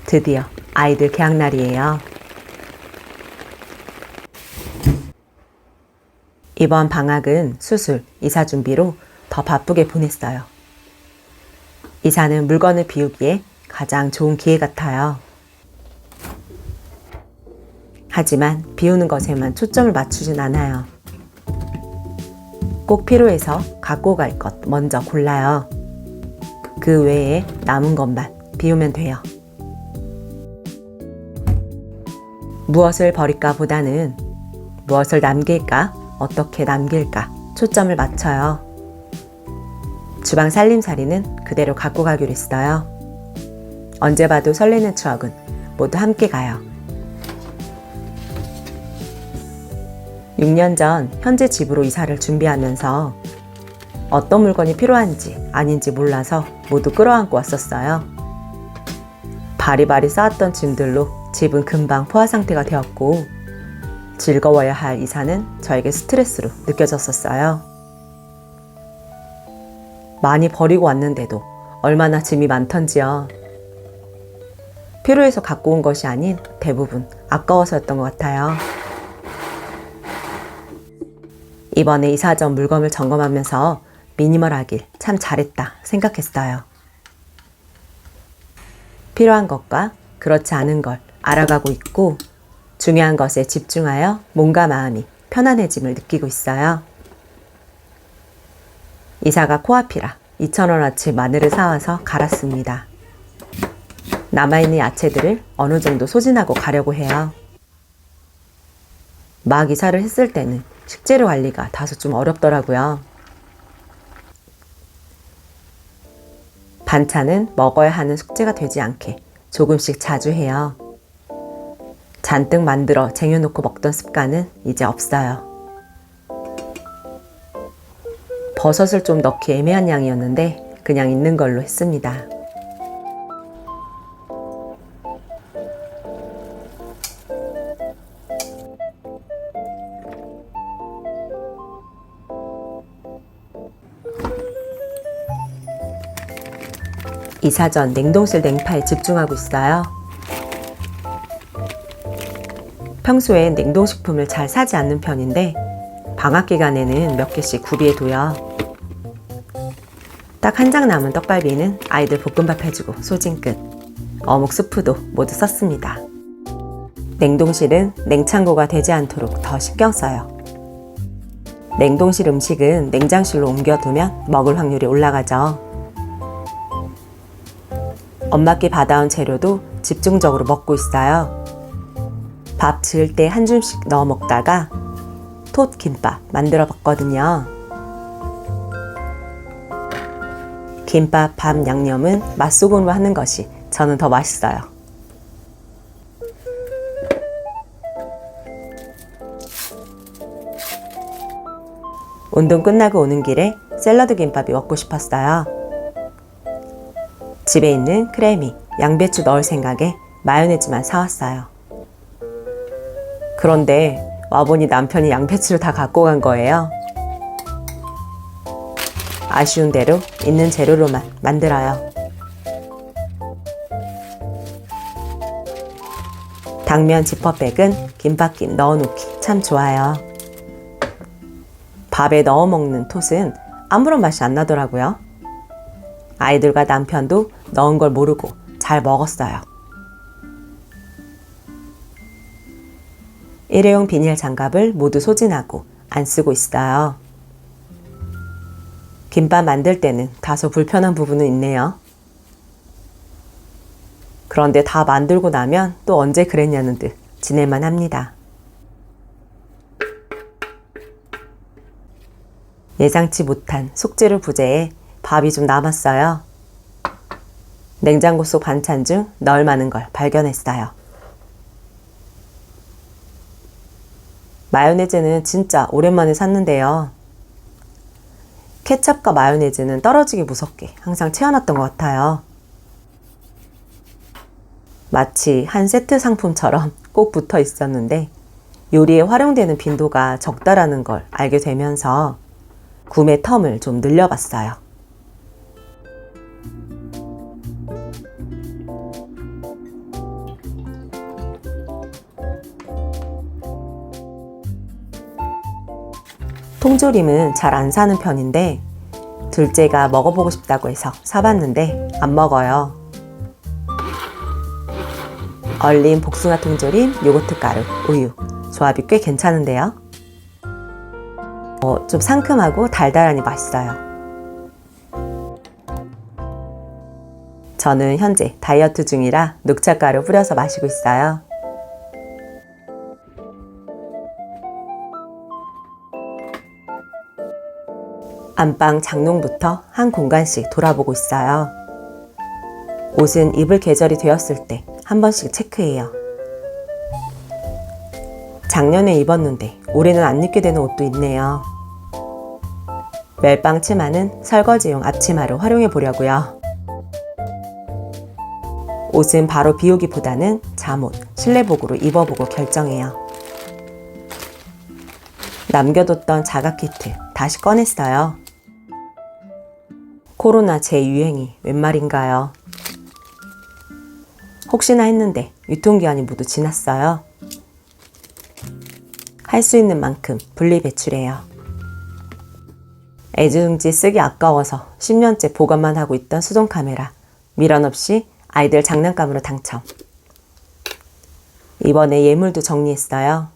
드디어 아이들 개학날이에요. 이번 방학은 수술, 이사 준비로 더 바쁘게 보냈어요. 이사는 물건을 비우기에 가장 좋은 기회 같아요. 하지만 비우는 것에만 초점을 맞추진 않아요. 꼭 필요해서 갖고 갈 것 먼저 골라요. 그 외에 남은 것만 비우면 돼요. 무엇을 버릴까 보다는 무엇을 남길까, 어떻게 남길까 초점을 맞춰요. 주방 살림살이는 그대로 갖고 가기로 했어요. 언제 봐도 설레는 추억은 모두 함께 가요. 6년 전 현재 집으로 이사를 준비하면서 어떤 물건이 필요한지 아닌지 몰라서 모두 끌어안고 왔었어요. 바리바리 쌓았던 짐들로 집은 금방 포화 상태가 되었고 즐거워야 할 이사는 저에게 스트레스로 느껴졌었어요. 많이 버리고 왔는데도 얼마나 짐이 많던지요. 필요해서 갖고 온 것이 아닌 대부분 아까워서였던 것 같아요. 이번에 이사 전 물건을 점검하면서 미니멀하길 참 잘했다 생각했어요. 필요한 것과 그렇지 않은 걸 알아가고 있고 중요한 것에 집중하여 몸과 마음이 편안해짐을 느끼고 있어요. 이사가 코앞이라 2,000원어치 마늘을 사와서 갈았습니다. 남아있는 야채들을 어느 정도 소진하고 가려고 해요. 막 이사를 했을 때는 식재료 관리가 다소 좀 어렵더라고요. 반찬은 먹어야 하는 숙제가 되지 않게 조금씩 자주 해요. 잔뜩 만들어 쟁여놓고 먹던 습관은 이제 없어요. 버섯을 좀 넣기 애매한 양이었는데 그냥 있는 걸로 했습니다. 이사 전 냉동실 냉파에 집중하고 있어요. 평소엔 냉동식품을 잘 사지 않는 편인데 방학 기간에는 몇 개씩 구비해둬요. 딱 한 장 남은 떡갈비는 아이들 볶음밥 해주고 소진 끝. 어묵 스프도 모두 썼습니다. 냉동실은 냉장고가 되지 않도록 더 신경 써요. 냉동실 음식은 냉장실로 옮겨두면 먹을 확률이 올라가죠. 엄마께 받아온 재료도 집중적으로 먹고 있어요. 밥 지을 때 한 줌씩 넣어 먹다가 톳김밥 만들어 봤거든요. 김밥 밥 양념은 맛소금으로 하는 것이 저는 더 맛있어요. 운동 끝나고 오는 길에 샐러드 김밥이 먹고 싶었어요. 집에 있는 크래미, 양배추 넣을 생각에 마요네즈만 사왔어요. 그런데 와보니 남편이 양배추를 다 갖고 간 거예요. 아쉬운 대로 있는 재료로만 만들어요. 당면 지퍼백은 김밥김 넣어놓기 참 좋아요. 밥에 넣어 먹는 톳은 아무런 맛이 안 나더라고요. 아이들과 남편도 넣은 걸 모르고 잘 먹었어요. 일회용 비닐 장갑을 모두 소진하고 안 쓰고 있어요. 김밥 만들 때는 다소 불편한 부분은 있네요. 그런데 다 만들고 나면 또 언제 그랬냐는 듯 지낼만 합니다. 예상치 못한 숙제를 부재해 밥이 좀 남았어요. 냉장고 속 반찬 중 넣을 만한 걸 발견했어요. 마요네즈는 진짜 오랜만에 샀는데요. 케첩과 마요네즈는 떨어지기 무섭게 항상 채워놨던 것 같아요. 마치 한 세트 상품처럼 꼭 붙어 있었는데 요리에 활용되는 빈도가 적다라는 걸 알게 되면서 구매 텀을 좀 늘려봤어요. 통조림은 잘 안 사는 편인데 둘째가 먹어보고 싶다고 해서 사봤는데 안 먹어요. 얼린 복숭아 통조림, 요거트 가루, 우유 조합이 꽤 괜찮은데요. 좀 상큼하고 달달하니 맛있어요. 저는 현재 다이어트 중이라 녹차가루 뿌려서 마시고 있어요. 안방 장롱부터 한 공간씩 돌아보고 있어요. 옷은 입을 계절이 되었을 때 한 번씩 체크해요. 작년에 입었는데 올해는 안 입게 되는 옷도 있네요. 멜빵 치마는 설거지용 앞치마로 활용해 보려고요. 옷은 바로 비우기보다는 잠옷, 실내복으로 입어보고 결정해요. 남겨뒀던 자가 키트 다시 꺼냈어요. 코로나 재유행이 웬 말인가요? 혹시나 했는데 유통기한이 모두 지났어요. 할 수 있는 만큼 분리배출해요. 애지중지 쓰기 아까워서 10년째 보관만 하고 있던 수동카메라 미련 없이 아이들 장난감으로 당첨. 이번에 예물도 정리했어요.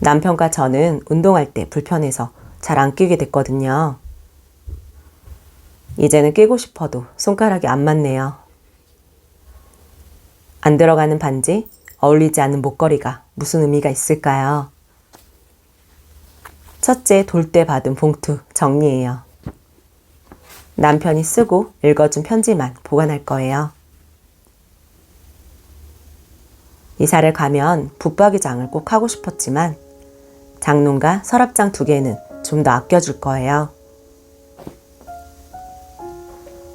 남편과 저는 운동할 때 불편해서 잘 안 끼게 됐거든요. 이제는 끼고 싶어도 손가락이 안 맞네요. 안 들어가는 반지, 어울리지 않는 목걸이가 무슨 의미가 있을까요? 첫째 돌 때 받은 봉투 정리해요. 남편이 쓰고 읽어준 편지만 보관할 거예요. 이사를 가면 붙박이장을 꼭 하고 싶었지만 장롱과 서랍장 2개는 좀 더 아껴줄 거예요.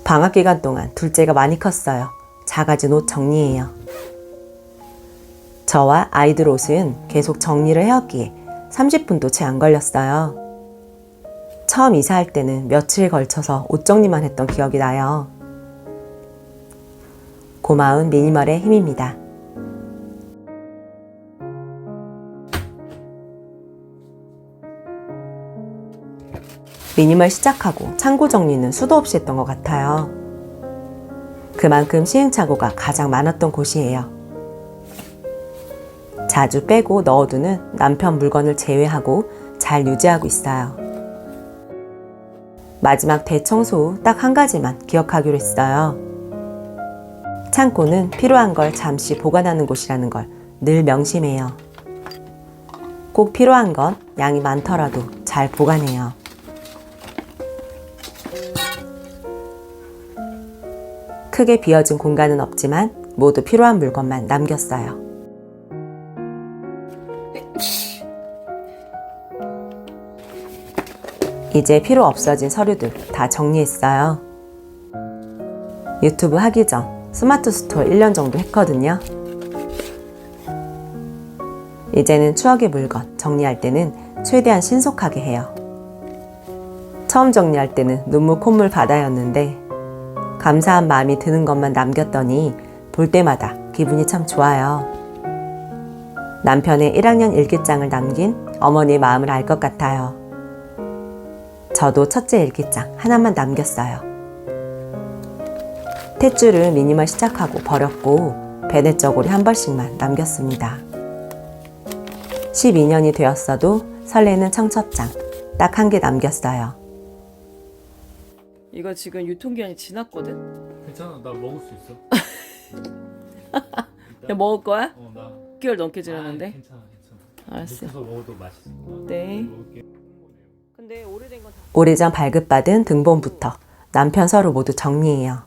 방학 기간 동안 둘째가 많이 컸어요. 작아진 옷 정리해요. 저와 아이들 옷은 계속 정리를 해왔기에 30분도 채 안 걸렸어요. 처음 이사할 때는 며칠 걸쳐서 옷 정리만 했던 기억이 나요. 고마운 미니멀의 힘입니다. 미니멀 시작하고 창고 정리는 수도 없이 했던 것 같아요. 그만큼 시행착오가 가장 많았던 곳이에요. 자주 빼고 넣어두는 남편 물건을 제외하고 잘 유지하고 있어요. 마지막 대청소 후 딱 한 가지만 기억하기로 했어요. 창고는 필요한 걸 잠시 보관하는 곳이라는 걸 늘 명심해요. 꼭 필요한 건 양이 많더라도 잘 보관해요. 크게 비어진 공간은 없지만 모두 필요한 물건만 남겼어요. 이제 필요 없어진 서류들 다 정리했어요. 유튜브 하기 전 스마트 스토어 1년 정도 했거든요. 이제는 추억의 물건 정리할 때는 최대한 신속하게 해요. 처음 정리할 때는 눈물 콧물 바다였는데 감사한 마음이 드는 것만 남겼더니 볼 때마다 기분이 참 좋아요. 남편의 1학년 일기장을 남긴 어머니의 마음을 알 것 같아요. 저도 첫째 일기장 하나만 남겼어요. 탯줄을 미니멀 시작하고 버렸고 베넷 저고리 한 벌씩만 남겼습니다. 12년이 되었어도 설레는 청첩장 딱 1개 남겼어요. 이거 지금 유통기한이 지났거든? 괜찮아, 나 먹을 수 있어. 야, 먹을 거야? 나. 6개월 넘게 지났는데? 괜찮아. 알았어. 먹어도 맛있을 거야. 네. 먹을게. 근데 오래된 건 다. 오래전 발급받은 등본부터 남편 서로 모두 정리해요.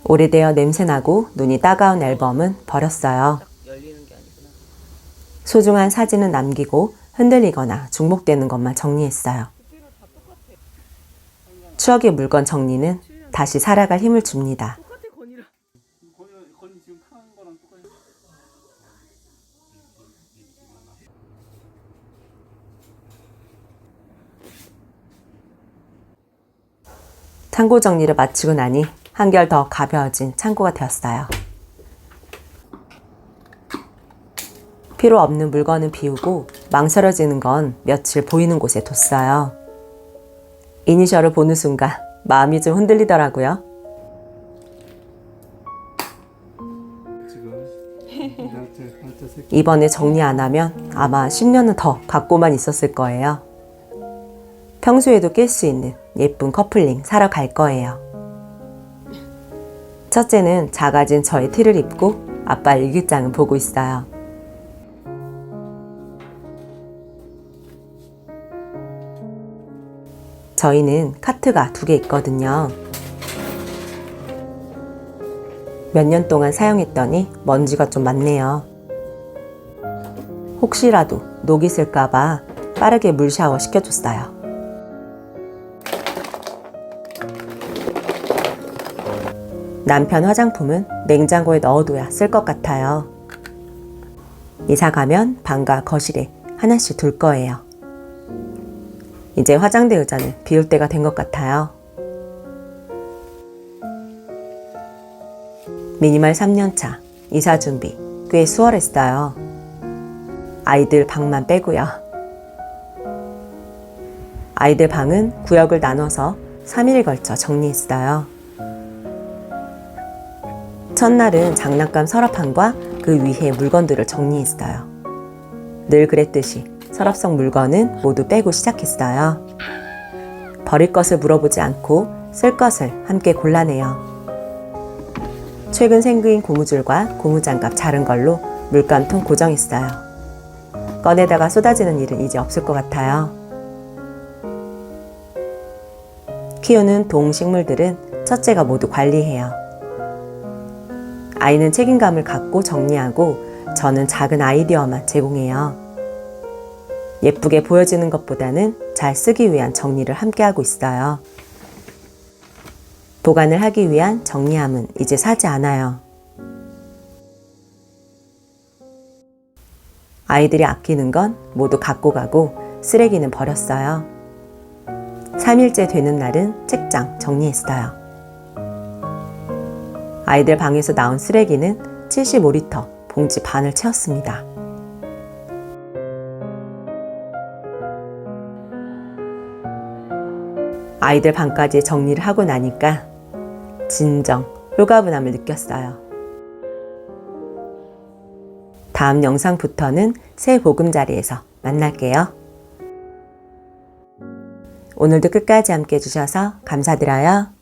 오래되어 냄새나고 눈이 따가운 앨범은 버렸어요. 딱 열리는 게 아니구나. 소중한 사진은 남기고 흔들리거나 중복되는 것만 정리했어요. 추억의 물건 정리는 다시 살아갈 힘을 줍니다. 똑같아 건이랑. 건이 지금 칸 거랑 똑같이. 창고 정리를 마치고 나니 한결 더 가벼워진 창고가 되었어요. 필요 없는 물건은 비우고 망설여지는 건 며칠 보이는 곳에 뒀어요. 이니셜을 보는 순간 마음이 좀 흔들리더라고요. 지금 날짜 세 이번에 정리 안 하면 아마 10년은 더 갖고만 있었을 거예요. 평소에도 낄 수 있는 예쁜 커플링 사러 갈 거예요. 첫째는 작아진 저의 티를 입고 아빠 일기장을 보고 있어요. 저희는 카트가 2개 있거든요. 몇 년 동안 사용했더니 먼지가 좀 많네요. 혹시라도 녹이 슬까봐 빠르게 물 샤워 시켜줬어요. 남편 화장품은 냉장고에 넣어둬야 쓸 것 같아요. 이사 가면 방과 거실에 하나씩 둘 거예요. 이제 화장대 의자는 비울 때가 된 것 같아요. 미니멀 3년차 이사 준비 꽤 수월했어요. 아이들 방만 빼고요. 아이들 방은 구역을 나눠서 3일에 걸쳐 정리했어요. 첫날은 장난감 서랍함과 그 위에 물건들을 정리했어요. 늘 그랬듯이 서랍속 물건은 모두 빼고 시작했어요. 버릴 것을 물어보지 않고 쓸 것을 함께 골라내요. 최근 생그인 고무줄과 고무장갑 자른 걸로 물감통 고정했어요. 꺼내다가 쏟아지는 일은 이제 없을 것 같아요. 키우는 동식물들은 첫째가 모두 관리해요. 아이는 책임감을 갖고 정리하고 저는 작은 아이디어만 제공해요. 예쁘게 보여지는 것보다는 잘 쓰기 위한 정리를 함께하고 있어요. 보관을 하기 위한 정리함은 이제 사지 않아요. 아이들이 아끼는 건 모두 갖고 가고 쓰레기는 버렸어요. 3일째 되는 날은 책장 정리했어요. 아이들 방에서 나온 쓰레기는 75리터 봉지 반을 채웠습니다. 아이들 방까지 정리를 하고 나니까 진정 홀가분함을 느꼈어요. 다음 영상부터는 새 보금자리에서 만날게요. 오늘도 끝까지 함께 해주셔서 감사드려요.